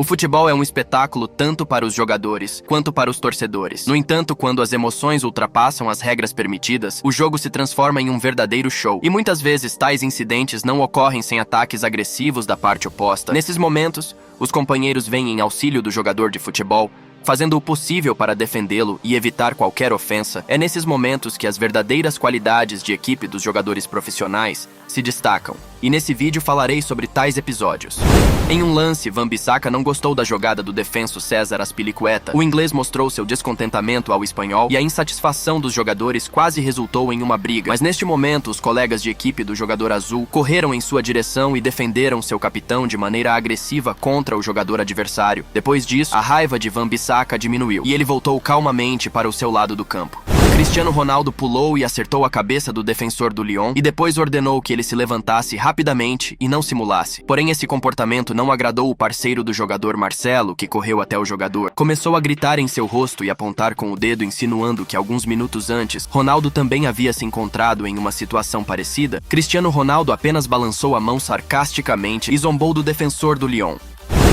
O futebol é um espetáculo tanto para os jogadores quanto para os torcedores. No entanto, quando as emoções ultrapassam as regras permitidas, o jogo se transforma em um verdadeiro show. E muitas vezes tais incidentes não ocorrem sem ataques agressivos da parte oposta. Nesses momentos, os companheiros vêm em auxílio do jogador de futebol, fazendo o possível para defendê-lo e evitar qualquer ofensa. É nesses momentos que as verdadeiras qualidades de equipe dos jogadores profissionais se destacam. E nesse vídeo falarei sobre tais episódios. Em um lance, Wan-Bissaka não gostou da jogada do defenso César Azpilicueta. O inglês mostrou seu descontentamento ao espanhol e a insatisfação dos jogadores quase resultou em uma briga. Mas neste momento, os colegas de equipe do jogador azul correram em sua direção e defenderam seu capitão de maneira agressiva contra o jogador adversário. Depois disso, a raiva de Wan-Bissaka diminuiu e ele voltou calmamente para o seu lado do campo. Cristiano Ronaldo pulou e acertou a cabeça do defensor do Lyon e depois ordenou que ele se levantasse rapidamente e não simulasse. Porém, esse comportamento não agradou o parceiro do jogador Marcelo, que correu até o jogador. Começou a gritar em seu rosto e apontar com o dedo, insinuando que alguns minutos antes, Ronaldo também havia se encontrado em uma situação parecida. Cristiano Ronaldo apenas balançou a mão sarcasticamente e zombou do defensor do Lyon.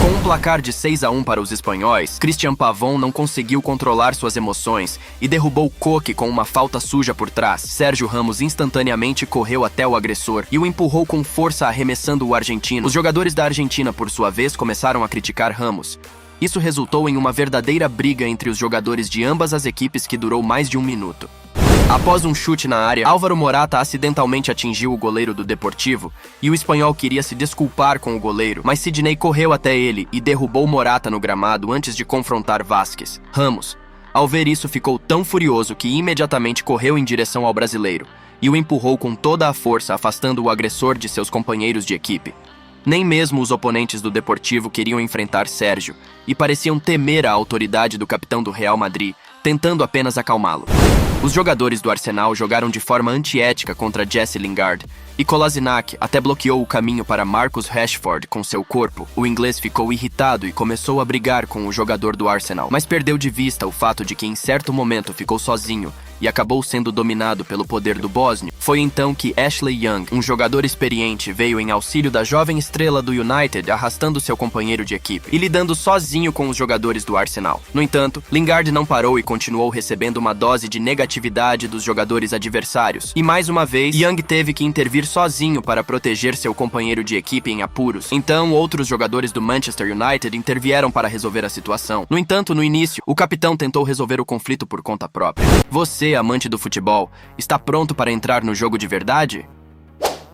Com um placar de 6-1 para os espanhóis, Cristian Pavón não conseguiu controlar suas emoções e derrubou Koke com uma falta suja por trás. Sérgio Ramos instantaneamente correu até o agressor e o empurrou com força, arremessando o argentino. Os jogadores da Argentina, por sua vez, começaram a criticar Ramos. Isso resultou em uma verdadeira briga entre os jogadores de ambas as equipes que durou mais de um minuto. Após um chute na área, Álvaro Morata acidentalmente atingiu o goleiro do Deportivo e o espanhol queria se desculpar com o goleiro, mas Sidney correu até ele e derrubou Morata no gramado antes de confrontar Vázquez. Ramos, ao ver isso, ficou tão furioso que imediatamente correu em direção ao brasileiro e o empurrou com toda a força, afastando o agressor de seus companheiros de equipe. Nem mesmo os oponentes do Deportivo queriam enfrentar Sérgio e pareciam temer a autoridade do capitão do Real Madrid, tentando apenas acalmá-lo. Os jogadores do Arsenal jogaram de forma antiética contra Jesse Lingard, e Kolasinac até bloqueou o caminho para Marcus Rashford com seu corpo. O inglês ficou irritado e começou a brigar com o jogador do Arsenal, mas perdeu de vista o fato de que em certo momento ficou sozinho e acabou sendo dominado pelo poder do bósnio. Foi então que Ashley Young, um jogador experiente, veio em auxílio da jovem estrela do United, arrastando seu companheiro de equipe e lidando sozinho com os jogadores do Arsenal. No entanto, Lingard não parou e continuou recebendo uma dose de negatividade dos jogadores adversários. E mais uma vez, Young teve que intervir sozinho para proteger seu companheiro de equipe em apuros. Então, outros jogadores do Manchester United intervieram para resolver a situação. No entanto, no início, o capitão tentou resolver o conflito por conta própria. Você, amante do futebol, está pronto para entrar no jogo de verdade?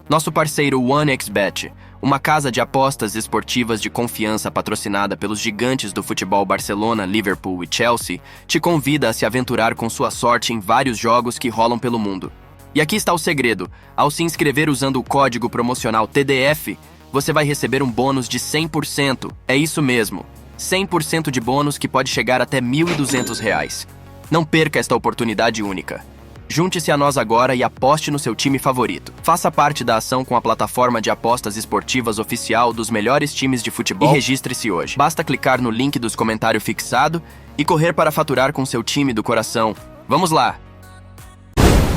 Nosso parceiro OneXBet, uma casa de apostas esportivas de confiança patrocinada pelos gigantes do futebol Barcelona, Liverpool e Chelsea, te convida a se aventurar com sua sorte em vários jogos que rolam pelo mundo. E aqui está o segredo: ao se inscrever usando o código promocional TDF, você vai receber um bônus de 100%. É isso mesmo, 100% de bônus que pode chegar até R$ 1.200. Não perca esta oportunidade única. Junte-se a nós agora e aposte no seu time favorito. Faça parte da ação com a plataforma de apostas esportivas oficial dos melhores times de futebol e registre-se hoje. Basta clicar no link dos comentários fixado e correr para faturar com seu time do coração. Vamos lá!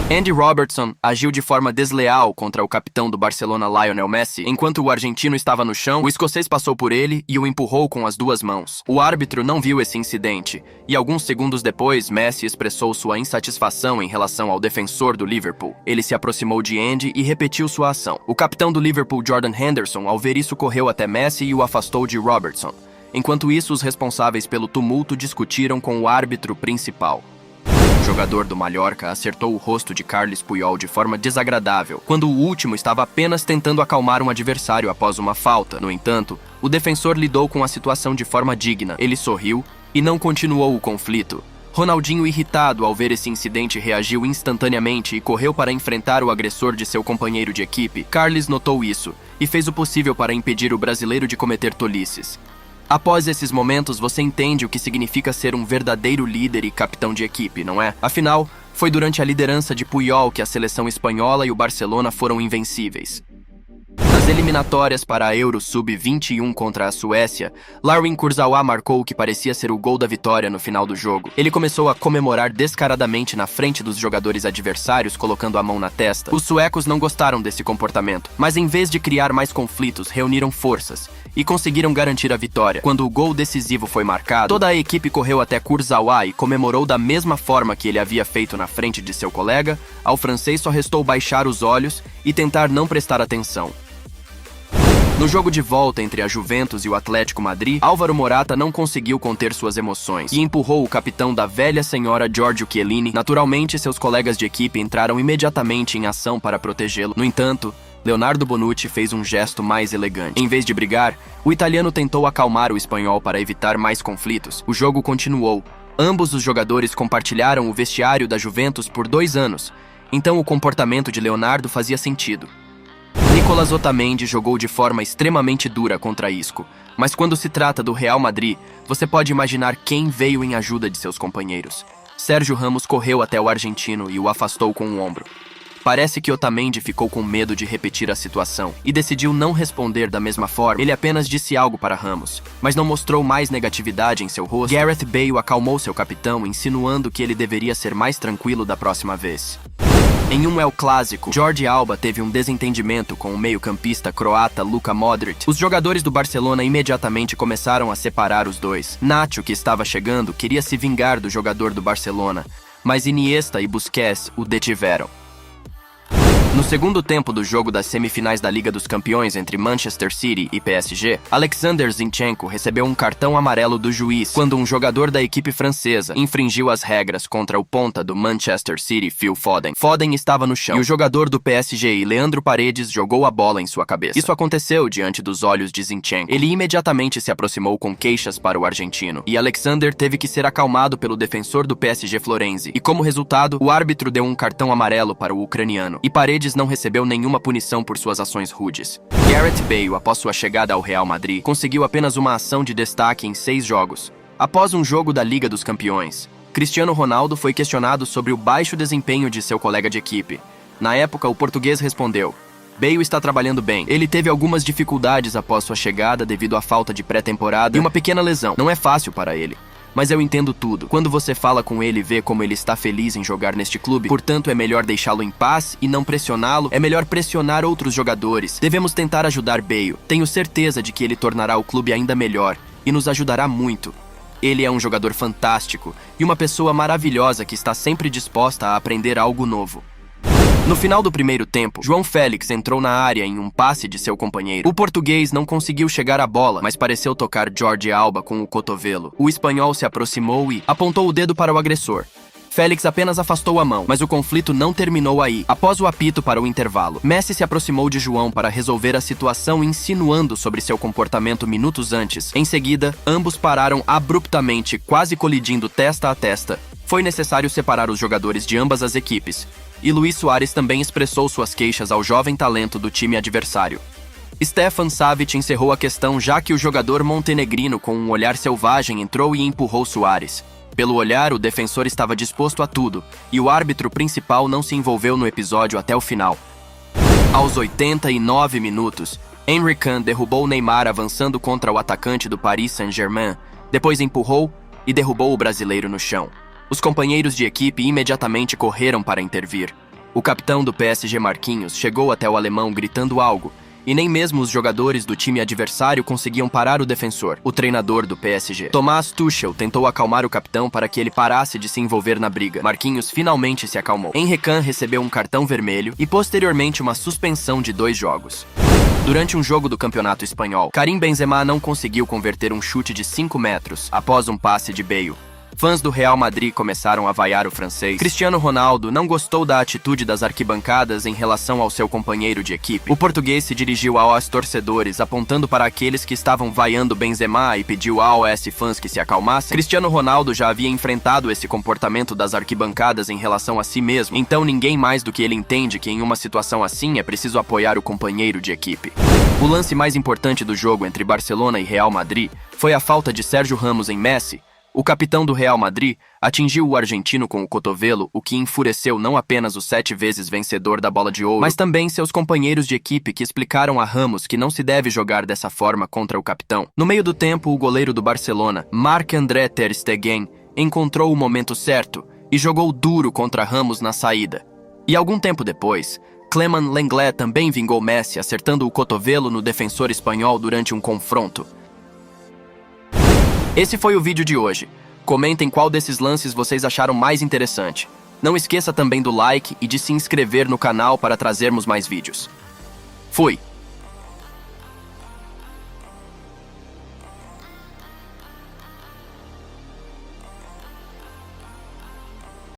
Andy Robertson agiu de forma desleal contra o capitão do Barcelona, Lionel Messi. Enquanto o argentino estava no chão, o escocês passou por ele e o empurrou com as duas mãos. O árbitro não viu esse incidente, e alguns segundos depois, Messi expressou sua insatisfação em relação ao defensor do Liverpool. Ele se aproximou de Andy e repetiu sua ação. O capitão do Liverpool, Jordan Henderson, ao ver isso, correu até Messi e o afastou de Robertson. Enquanto isso, os responsáveis pelo tumulto discutiram com o árbitro principal. O jogador do Mallorca acertou o rosto de Carles Puyol de forma desagradável, quando o último estava apenas tentando acalmar um adversário após uma falta. No entanto, o defensor lidou com a situação de forma digna. Ele sorriu e não continuou o conflito. Ronaldinho, irritado ao ver esse incidente, reagiu instantaneamente e correu para enfrentar o agressor de seu companheiro de equipe. Carles notou isso e fez o possível para impedir o brasileiro de cometer tolices. Após esses momentos, você entende o que significa ser um verdadeiro líder e capitão de equipe, não é? Afinal, foi durante a liderança de Puyol que a seleção espanhola e o Barcelona foram invencíveis. Nas eliminatórias para a Euro Sub-21 contra a Suécia, Larwin Kurzawa marcou o que parecia ser o gol da vitória no final do jogo. Ele começou a comemorar descaradamente na frente dos jogadores adversários, colocando a mão na testa. Os suecos não gostaram desse comportamento, mas em vez de criar mais conflitos, reuniram forças e conseguiram garantir a vitória. Quando o gol decisivo foi marcado, toda a equipe correu até Kurzawa e comemorou da mesma forma que ele havia feito na frente de seu colega. Ao francês só restou baixar os olhos e tentar não prestar atenção. No jogo de volta entre a Juventus e o Atlético Madrid, Álvaro Morata não conseguiu conter suas emoções e empurrou o capitão da velha senhora Giorgio Chiellini. Naturalmente, seus colegas de equipe entraram imediatamente em ação para protegê-lo. No entanto, Leonardo Bonucci fez um gesto mais elegante. Em vez de brigar, o italiano tentou acalmar o espanhol para evitar mais conflitos. O jogo continuou. Ambos os jogadores compartilharam o vestiário da Juventus por 2 anos, então o comportamento de Leonardo fazia sentido. Nicolas Otamendi jogou de forma extremamente dura contra Isco, mas quando se trata do Real Madrid, você pode imaginar quem veio em ajuda de seus companheiros. Sérgio Ramos correu até o argentino e o afastou com o ombro. Parece que Otamendi ficou com medo de repetir a situação e decidiu não responder da mesma forma. Ele apenas disse algo para Ramos, mas não mostrou mais negatividade em seu rosto. Gareth Bale acalmou seu capitão, insinuando que ele deveria ser mais tranquilo da próxima vez. Em um El Clásico, Jordi Alba teve um desentendimento com o meio-campista croata Luka Modric. Os jogadores do Barcelona imediatamente começaram a separar os dois. Nacho, que estava chegando, queria se vingar do jogador do Barcelona, mas Iniesta e Busquets o detiveram. No segundo tempo do jogo das semifinais da Liga dos Campeões entre Manchester City e PSG, Alexander Zinchenko recebeu um cartão amarelo do juiz quando um jogador da equipe francesa infringiu as regras contra o ponta do Manchester City, Phil Foden. Foden estava no chão e o jogador do PSG, Leandro Paredes, jogou a bola em sua cabeça. Isso aconteceu diante dos olhos de Zinchenko. Ele imediatamente se aproximou com queixas para o argentino e Alexander teve que ser acalmado pelo defensor do PSG, Florenzi. E como resultado, o árbitro deu um cartão amarelo para o ucraniano e Paredes não recebeu nenhuma punição por suas ações rudes. Gareth Bale, após sua chegada ao Real Madrid, conseguiu apenas uma ação de destaque em 6 jogos. Após um jogo da Liga dos Campeões, Cristiano Ronaldo foi questionado sobre o baixo desempenho de seu colega de equipe. Na época, o português respondeu: Bale está trabalhando bem. Ele teve algumas dificuldades após sua chegada devido à falta de pré-temporada e uma pequena lesão. Não é fácil para ele. Mas eu entendo tudo. Quando você fala com ele e vê como ele está feliz em jogar neste clube, portanto é melhor deixá-lo em paz e não pressioná-lo, é melhor pressionar outros jogadores. Devemos tentar ajudar Bale. Tenho certeza de que ele tornará o clube ainda melhor e nos ajudará muito. Ele é um jogador fantástico e uma pessoa maravilhosa que está sempre disposta a aprender algo novo. No final do primeiro tempo, João Félix entrou na área em um passe de seu companheiro. O português não conseguiu chegar à bola, mas pareceu tocar Jordi Alba com o cotovelo. O espanhol se aproximou e apontou o dedo para o agressor. Félix apenas afastou a mão, mas o conflito não terminou aí. Após o apito para o intervalo, Messi se aproximou de João para resolver a situação, insinuando sobre seu comportamento minutos antes. Em seguida, ambos pararam abruptamente, quase colidindo testa a testa. Foi necessário separar os jogadores de ambas as equipes. E Luís Soares também expressou suas queixas ao jovem talento do time adversário. Stefan Savic encerrou a questão, já que o jogador montenegrino, com um olhar selvagem, entrou e empurrou Soares. Pelo olhar, o defensor estava disposto a tudo, e o árbitro principal não se envolveu no episódio até o final. Aos 89 minutos, Emre Can derrubou Neymar avançando contra o atacante do Paris Saint-Germain, depois empurrou e derrubou o brasileiro no chão. Os companheiros de equipe imediatamente correram para intervir. O capitão do PSG, Marquinhos, chegou até o alemão gritando algo, e nem mesmo os jogadores do time adversário conseguiam parar o defensor. O treinador do PSG, Thomas Tuchel, tentou acalmar o capitão para que ele parasse de se envolver na briga. Marquinhos finalmente se acalmou. Emre Can recebeu um cartão vermelho e posteriormente uma suspensão de 2 jogos. Durante um jogo do Campeonato Espanhol, Karim Benzema não conseguiu converter um chute de 5 metros após um passe de Bale. Fãs do Real Madrid começaram a vaiar o francês. Cristiano Ronaldo não gostou da atitude das arquibancadas em relação ao seu companheiro de equipe. O português se dirigiu aos torcedores, apontando para aqueles que estavam vaiando Benzema e pediu aos fãs que se acalmassem. Cristiano Ronaldo já havia enfrentado esse comportamento das arquibancadas em relação a si mesmo, então ninguém mais do que ele entende que em uma situação assim é preciso apoiar o companheiro de equipe. O lance mais importante do jogo entre Barcelona e Real Madrid foi a falta de Sérgio Ramos em Messi. O capitão do Real Madrid atingiu o argentino com o cotovelo, o que enfureceu não apenas o 7 vezes vencedor da Bola de Ouro, mas também seus companheiros de equipe, que explicaram a Ramos que não se deve jogar dessa forma contra o capitão. No meio do tempo, o goleiro do Barcelona, Marc-André ter Stegen, encontrou o momento certo e jogou duro contra Ramos na saída. E algum tempo depois, Clément Lenglet também vingou Messi, acertando o cotovelo no defensor espanhol durante um confronto. Esse foi o vídeo de hoje. Comentem qual desses lances vocês acharam mais interessante. Não esqueça também do like e de se inscrever no canal para trazermos mais vídeos. Fui!